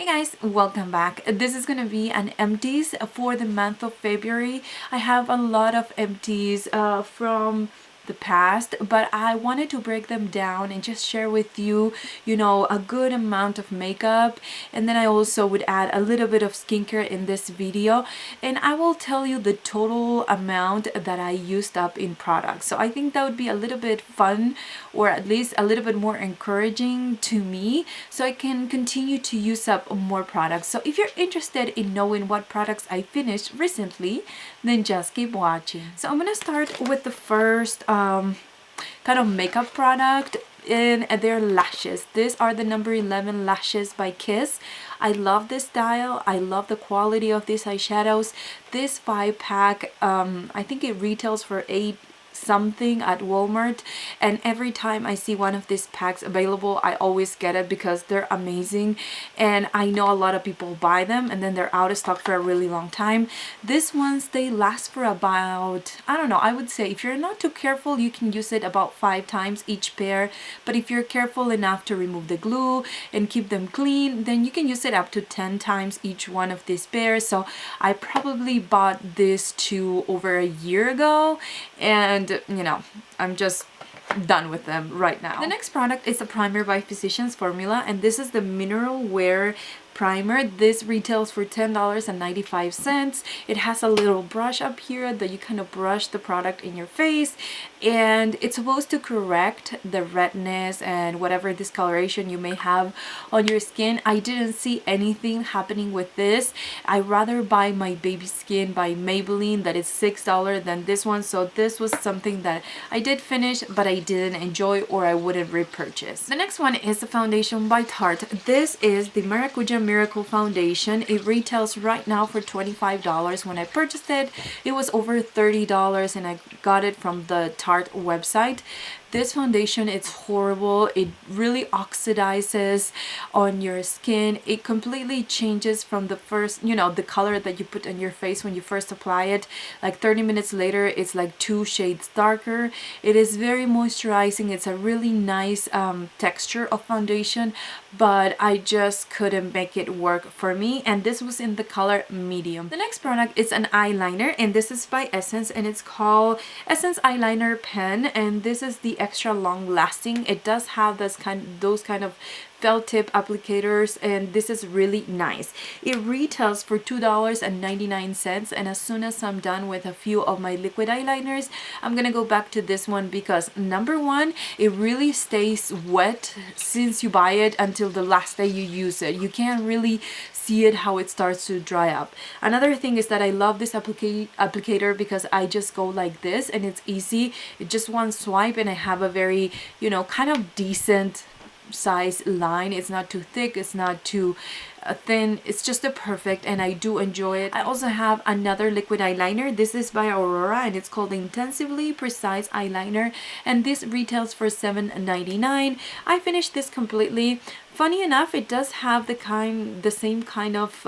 Hey guys, welcome back. This is gonna be an empties for the month of February. I have a lot of empties from the past, but I wanted to break them down and just share with you, a good amount of makeup. And then I also would add a little bit of skincare in this video, and I will tell you the total amount that I used up in products. So I think that would be a little bit fun, or at least a little bit more encouraging to me, so I can continue to use up more products. So if you're interested in knowing what products I finished recently, then just keep watching. So I'm gonna start with the first kind of makeup product, and they're lashes. These are the number 11 lashes by Kiss. I love this style. I love the quality of these eyeshadows. This 5-pack, I think it retails for $8 something at Walmart, and every time I see one of these packs available, I always get it because they're amazing, and I know a lot of people buy them and then they're out of stock for a really long time. These ones, they last for about, I don't know, I would say if you're not too careful, you can use it about 5 times each pair, but if you're careful enough to remove the glue and keep them clean, then you can use it up to 10 times each one of these pairs. So I probably bought this 2 over a year ago, and I'm just done with them right now. The next product is a primer by Physicians Formula, and this is the Mineral Wear primer. This retails for $10.95. It has a little brush up here that you kind of brush the product in your face, and it's supposed to correct the redness and whatever discoloration you may have on your skin. I didn't see anything happening with this. I rather buy my Baby Skin by Maybelline that is $6 than this one, so this was something that I did finish but I didn't enjoy, or I wouldn't repurchase. The next one is a foundation by Tarte. This is the Maracuja Miracle Foundation. It retails right now for $25. When I purchased it, it was over $30, and I got it from the Tarte website. This foundation, it's horrible. It really oxidizes on your skin. It completely changes from the first, the color that you put on your face when you first apply it. Like 30 minutes later, it's like 2 shades darker. It is very moisturizing. It's a really nice texture of foundation, but I just couldn't make it work for me, and this was in the color medium. The next product is an eyeliner, and this is by Essence, and it's called Essence Eyeliner Pen, and this is the extra long lasting. It does have those kind of felt tip applicators, and this is really nice. It retails for $2.99, and as soon as I'm done with a few of my liquid eyeliners, I'm gonna go back to this one because number one, it really stays wet since you buy it until the last day you use it. You can't really see it how it starts to dry up. Another thing is that I love this applicator because I just go like this and it's easy. It's just one swipe and I have a very, kind of decent size line. It's not too thick, it's not too thin, it's just a perfect, and I do enjoy it. I also have another liquid eyeliner. This is by Aurora, and it's called Intensively Precise Eyeliner, and this retails for $7.99. I finished this completely. Funny enough, it does have the same kind of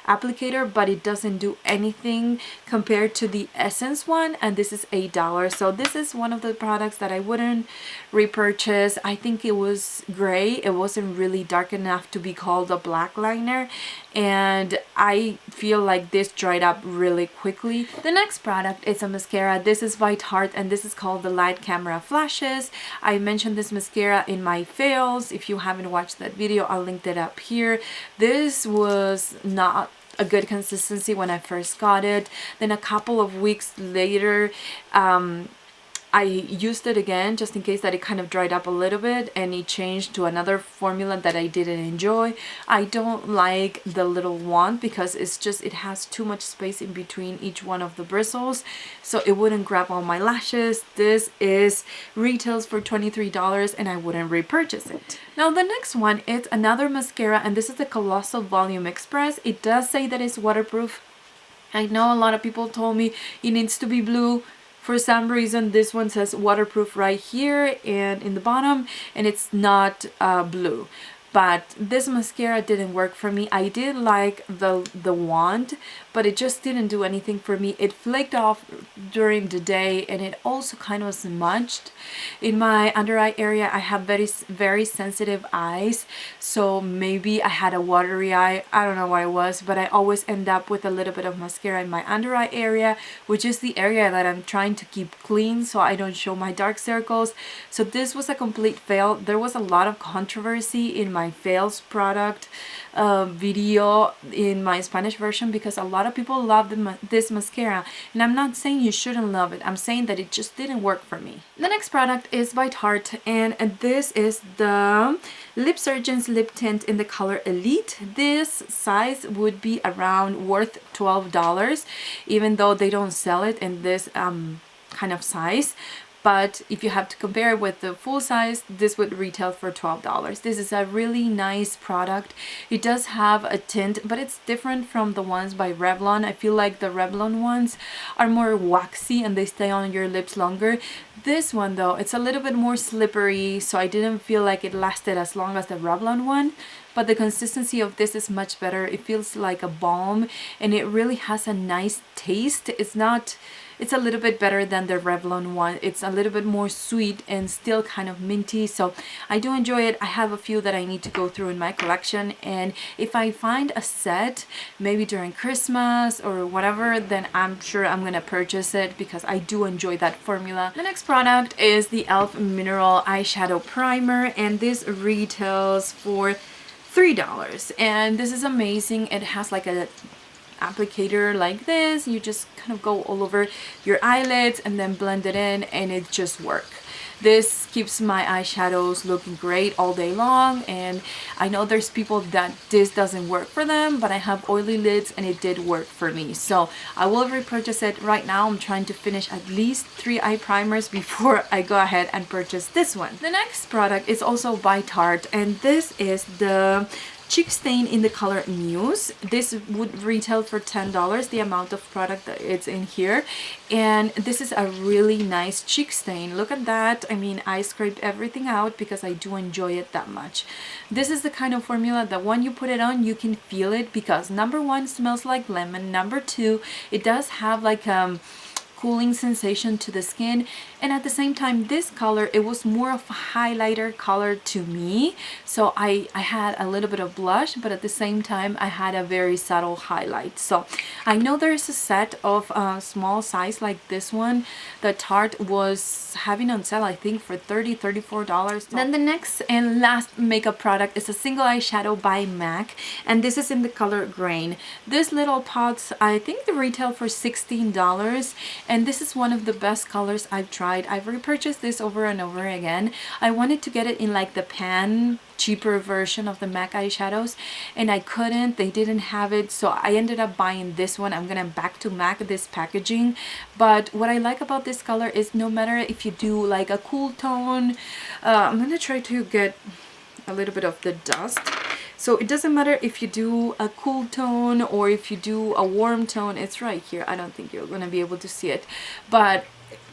applicator, but it doesn't do anything compared to the Essence one, and this is $8. So this is one of the products that I wouldn't repurchase. I think it was gray. It wasn't really dark enough to be called a black liner, and I feel like this dried up really quickly. The next product is a mascara. This is by Tarte, and this is called the Light Camera Flashes. I mentioned this mascara in my fails. If you haven't watched that video, I'll link it up here. This was not a good consistency when I first got it. Then a couple of weeks later, I used it again just in case that it kind of dried up a little bit, and it changed to another formula that I didn't enjoy. I don't like the little wand because it has too much space in between each one of the bristles, so it wouldn't grab all my lashes. This retails for $23, and I wouldn't repurchase it. Now the next one is another mascara, and this is the Colossal Volume Express. It does say that it's waterproof. I know a lot of people told me it needs to be blue. For some reason, this one says waterproof right here and in the bottom, and it's not blue. But this mascara didn't work for me. I did like the wand, but it just didn't do anything for me. It flaked off during the day, and it also kind of smudged in my under eye area. I have very sensitive eyes, so maybe I had a watery eye. I don't know what it was, but I always end up with a little bit of mascara in my under eye area, which is the area that I'm trying to keep clean so I don't show my dark circles. So this was a complete fail. There was a lot of controversy in my fails product video in my Spanish version because a lot of people love this mascara, and I'm not saying you shouldn't love it. I'm saying that it just didn't work for me. The next product is by Tarte, and this is the Lip Surgeon's lip tint in the color Elite. This size would be around worth $12, even though they don't sell it in this kind of size. But if you have to compare it with the full size, this would retail for $12. This is a really nice product. It does have a tint, but it's different from the ones by Revlon. I feel like the Revlon ones are more waxy and they stay on your lips longer. This one though, it's a little bit more slippery, so I didn't feel like it lasted as long as the Revlon one. But the consistency of this is much better. It feels like a balm, and it really has a nice taste. It's a little bit better than the Revlon one. It's a little bit more sweet and still kind of minty, so I do enjoy it. I have a few that I need to go through in my collection, and if I find a set maybe during Christmas or whatever, then I'm sure I'm gonna purchase it because I do enjoy that formula. The next product is the e.l.f. Mineral Eyeshadow Primer, and this retails for $3, and this is amazing. It has like a applicator like this. You just kind of go all over your eyelids and then blend it in, and it just works. This keeps my eyeshadows looking great all day long, and I know there's people that this doesn't work for them, but I have oily lids and it did work for me, so I will repurchase it. Right now I'm trying to finish at least 3 eye primers before I go ahead and purchase this one. The next product is also by Tarte, and this is the Cheek Stain in the color Muse. This would retail for $10, the amount of product that it's in here, and this is a really nice cheek stain. Look at that. I mean, I scraped everything out because I do enjoy it that much. This is the kind of formula that when you put it on, you can feel it because number one, smells like lemon. Number two, it does have like cooling sensation to the skin, and at the same time this color, it was more of a highlighter color to me, so I had a little bit of blush, but at the same time I had a very subtle highlight. So I know there's a set of small size like this one that Tarte was having on sale, I think for $34. Then the next and last makeup product is a single eyeshadow by MAC, and this is in the color Grain. This little pots, I think they retail for $16, and this is one of the best colors I've tried. I've repurchased this over and over again. I wanted to get it in like the pan cheaper version of the MAC eyeshadows, and I couldn't. They didn't have it, so I ended up buying this one. I'm gonna back to MAC this packaging, but what I like about this color is no matter if you do like a cool tone, I'm gonna try to get a little bit of the dust. So it doesn't matter if you do a cool tone or if you do a warm tone. It's right here. I don't think you're gonna be able to see it, but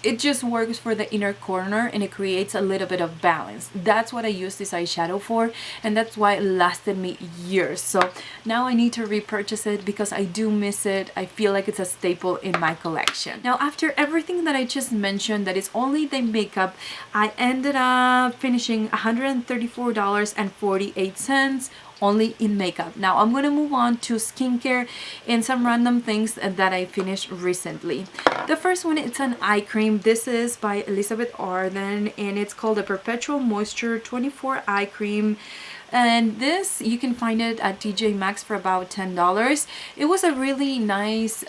it just works for the inner corner and it creates a little bit of balance. That's what I use this eyeshadow for, and that's why it lasted me years. So now I need to repurchase it because I do miss it. I feel like it's a staple in my collection. Now, after everything that I just mentioned, that is only the makeup, I ended up finishing $134.48 only in makeup. Now I'm gonna move on to skincare and some random things that I finished recently. The first one, it's an eye cream. This is by Elizabeth Arden, and it's called the Perpetual Moisture 24 Eye Cream. And this, you can find it at TJ Maxx for about $10. It was a really nice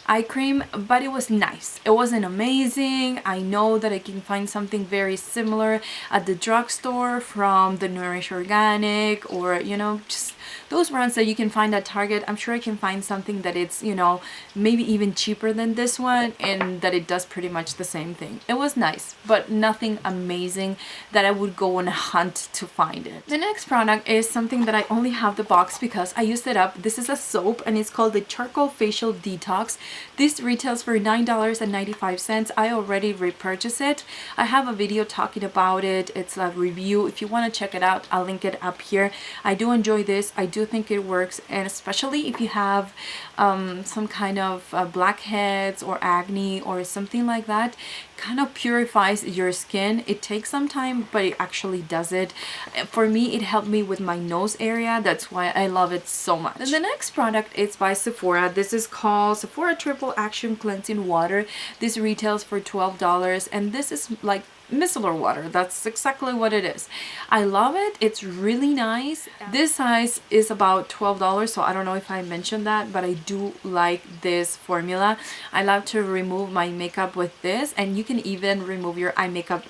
eye cream, but it was nice. It wasn't amazing. I know that I can find something very similar at the drugstore from the Nourish Organic, or you know, just those brands that you can find at Target. I'm sure I can find something that it's, you know, maybe even cheaper than this one, and that it does pretty much the same thing. It was nice, but nothing amazing that I would go on a hunt to find it. The next product is something that I only have the box because I used it up. This is a soap, and it's called the Charcoal Facial Detox. This retails for $9.95. I already repurchased it. I have a video talking about it. It's a review. If you want to check it out, I'll link it up here. I do enjoy this. I do think it works, and especially if you have some kind of blackheads or acne or something like that, kind of purifies your skin. It takes some time, but it actually does it. For me, it helped me with my nose area. That's why I love it so much. Then the next product is by Sephora. This is called Sephora Triple Action Cleansing Water. This retails for $12, and this is like micellar water. That's exactly what it is. I love it. It's really nice. This size is about $12, so I don't know if I mentioned that, but I do like this formula. I love to remove my makeup with this, and you can even remove your eye makeup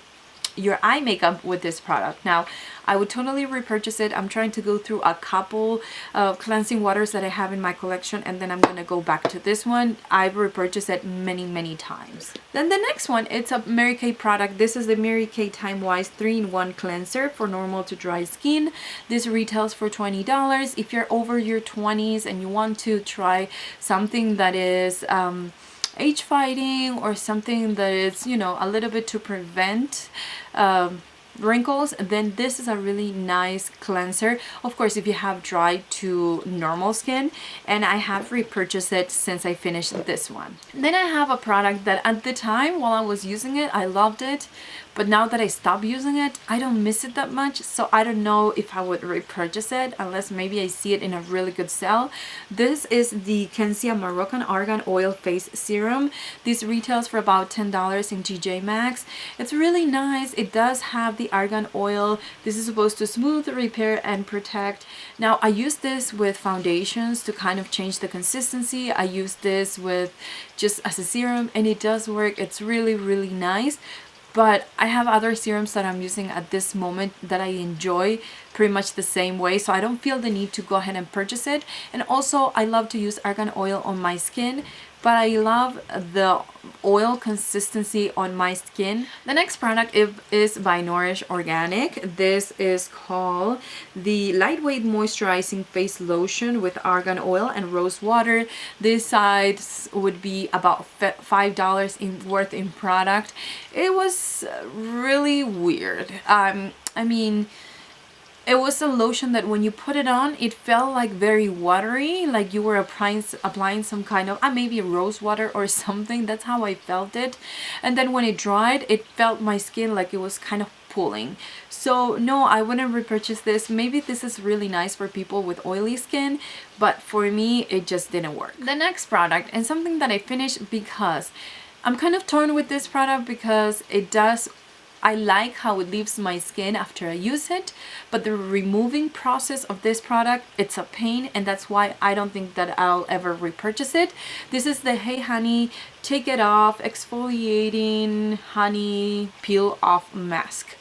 with this product. Now, I would totally repurchase it. I'm trying to go through a couple of cleansing waters that I have in my collection, and then I'm gonna go back to this one. I've repurchased it many times. Then the next one, it's a Mary Kay product. This is the Mary Kay Time Wise 3-in-1 cleanser for normal to dry skin. This retails for $20. If you're over your 20s and you want to try something that is age fighting, or something that is, you know, a little bit to prevent wrinkles, then this is a really nice cleanser. Of course, if you have dry to normal skin, and I have repurchased it since I finished this one. Then I have a product that at the time while I was using it, I loved it, but now that I stopped using it, I don't miss it that much, so I don't know if I would repurchase it unless maybe I see it in a really good sale. This is the Kensia Moroccan Argan Oil Face Serum. This retails for about $10 in TJ Maxx. It's really nice. It does have the argan oil. This is supposed to smooth, repair, and protect. Now, I use this with foundations to kind of change the consistency. I use this with just as a serum, and it does work. It's really nice. But I have other serums that I'm using at this moment that I enjoy pretty much the same way, so I don't feel the need to go ahead and purchase it. And also, I love to use argan oil on my skin, but I love the oil consistency on my skin. The next product is by Nourish Organic. This is called the Lightweight Moisturizing Face Lotion with argan oil and rose water. This size would be about $5 worth in product. It was really weird. I mean, it was a lotion that when you put it on, it felt like very watery, like you were applying some kind of maybe rose water or something. That's how I felt it. And then when it dried, it felt my skin like it was kind of pulling. So no, I wouldn't repurchase this. Maybe this is really nice for people with oily skin, but for me, it just didn't work. The next product, and something that I finished because I'm kind of torn with this product, because I like how it leaves my skin after I use it, but the removing process of this product, it's a pain, and that's why I don't think that I'll ever repurchase it. This is the Hey Honey Take It Off Exfoliating Honey Peel Off Mask.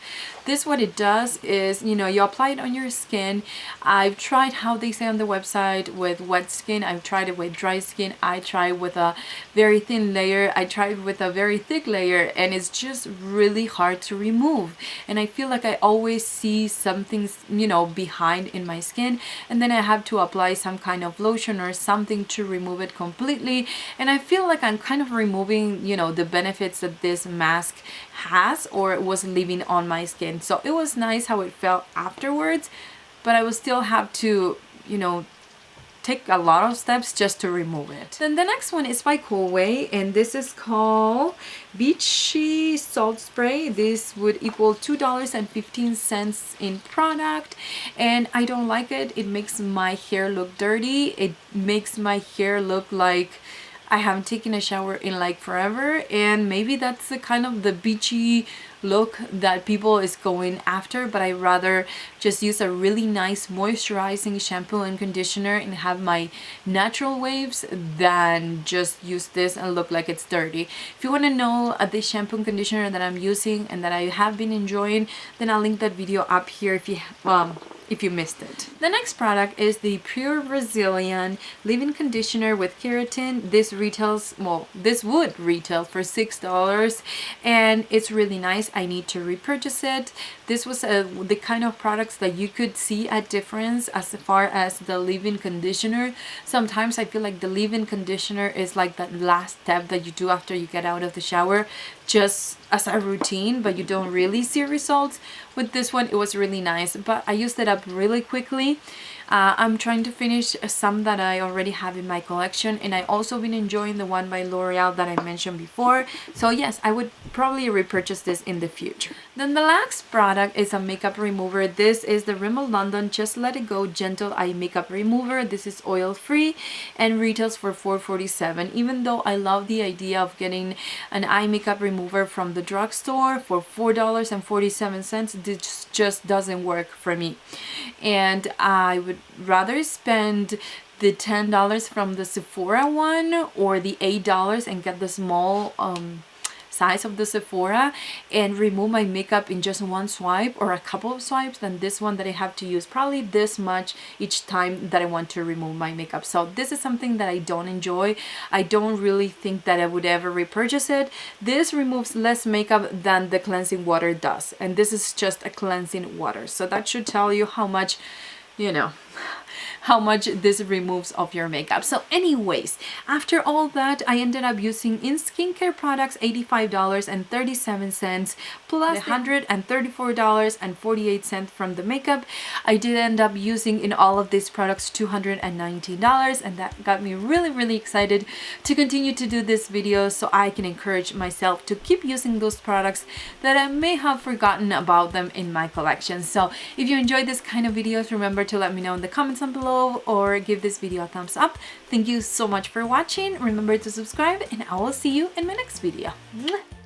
This, what it does is, you know, you apply it on your skin. I've tried how they say on the website with wet skin. I've tried it with dry skin. I tried with a very thin layer. I tried with a very thick layer, and it's just really hard to remove. And I feel like I always see something, you know, behind in my skin, and then I have to apply some kind of lotion or something to remove it completely. And I feel like I'm kind of removing, you know, the benefits that this mask has or was leaving on my skin. So it was nice how it felt afterwards, but I would still have to, you know, take a lot of steps just to remove it. Then the next one is by Coolway, and this is called Beachy Salt Spray. This would equal $2.15 in product, and I don't like it. It makes my hair look dirty. It makes my hair look like I haven't taken a shower in like forever, and maybe that's the kind of the beachy look that people is going after, but I rather just use a really nice moisturizing shampoo and conditioner and have my natural waves than just use this and look like it's dirty. If you want to know the shampoo and conditioner that I'm using and that I have been enjoying, then I'll link that video up here if you missed it. The next product is the Pure Brazilian Leave-In Conditioner with Keratin. This would retail for $6, and it's really nice. I need to repurchase it. This was the kind of products that you could see a difference as far as the leave-in conditioner. Sometimes I feel like the leave-in conditioner is like that last step that you do after you get out of the shower, just as a routine, but you don't really see results. With this one, it was really nice, but I used it up really quickly. I'm trying to finish some that I already have in my collection, and I also been enjoying the one by L'Oreal that I mentioned before. So yes, I would probably repurchase this in the future. Then the last product is a makeup remover. This is the Rimmel London Just Let It Go Gentle Eye Makeup Remover. This is oil free and retails for $4.47. Even though I love the idea of getting an eye makeup remover from the drugstore for $4.47, this just doesn't work for me. And I would rather spend the $10 from the Sephora one or the $8 and get the small size of the Sephora and remove my makeup in just one swipe or a couple of swipes than this one that I have to use probably this much each time that I want to remove my makeup. So this is something that I don't enjoy. I don't really think that I would ever repurchase it. This removes less makeup than the cleansing water does, and this is just a cleansing water, so that should tell you how much, you know, how much this removes of your makeup. So anyways, after all that, I ended up using in skincare products $85.37 plus the $134.48 from the makeup. I did end up using in all of these products $219, and that got me really excited to continue to do this video so I can encourage myself to keep using those products that I may have forgotten about them in my collection. So if you enjoyed this kind of videos, remember to let me know in the comments down below or give this video a thumbs up. Thank you so much for watching. Remember to subscribe, and I will see you in my next video. Mwah!